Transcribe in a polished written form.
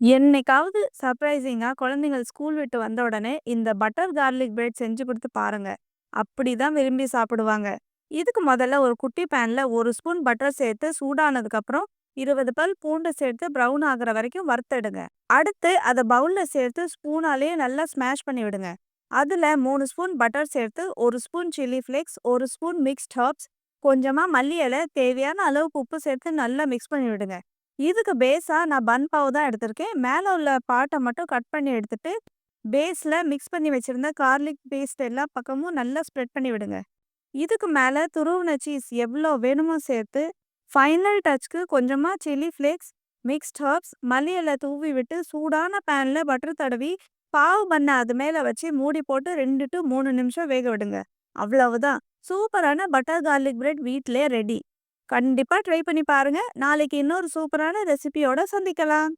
என்னைக்காவது சர்ப்ரைசிங்கா குழந்தைகள் ஸ்கூல் விட்டு வந்த உடனே இந்த பட்டர் கார்லிக் பிரெட் செஞ்சு கொடுத்து பாருங்க. அப்படிதான் விரும்பி சாப்பிடுவாங்க. இதுக்கு முதல்ல ஒரு குட்டி பேன்ல ஒரு ஸ்பூன் பட்டர் சேர்த்து சூடானதுக்கு அப்புறம் 20 பல் பூண்டு சேர்த்து பிரவுன் ஆகுற வரைக்கும் வறுத்தெடுங்க. அடுத்து அதை பவுல்ல சேர்த்து ஸ்பூனாலேயே நல்லா ஸ்மாஷ் பண்ணி விடுங்க. அதுல 3 ஸ்பூன் பட்டர் சேர்த்து ஒரு ஸ்பூன் சில்லி ஃப்ளேக்ஸ், ஒரு ஸ்பூன் மிக்ஸ்ட் ஹர்ப்ஸ், கொஞ்சமா மல்லி இலை, தேவையான அளவுக்கு உப்பு சேர்த்து நல்லா மிக்ஸ் பண்ணி விடுங்க. இதுக்கு பேஸா நான் பன் பாவ் தான் எடுத்திருக்கேன். மேல உள்ள பார்ட்ட மட்டும் கட் பண்ணி எடுத்துட்டு, பேஸ்ல மிக்ஸ் பண்ணி வச்சிருந்த கார்லிக் பேஸ்ட் எல்லா பக்கமும் நல்லா ஸ்ப்ரெட் பண்ணி விடுங்க. இதுக்கு மேல துருவுன சீஸ் எவ்ளோ வேணுமோ சேர்த்து, ஃபைனல் டச்க்கு கொஞ்சமா சில்லி ஃப்ளேக்ஸ், மிக்ஸ்ட் ஹர்ப்ஸ், மல்லி இலை தூவி விட்டு சூடான பேன்ல பட்டர் தடவி, பாவ் பண்ண அது மேல வச்சு மூடி போட்டு 2 to 3 நிமிஷம் வேக விடுங்க. அவ்வளவுதான். சூப்பரான பட்டர் கார்லிக் பிரெட் வீட்லயே ரெடி. கண்டிப்பா ட்ரை பண்ணி பாருங்க. நாளைக்கு இன்னொரு சூப்பரான ரெசிபியோட சந்திக்கலாம்.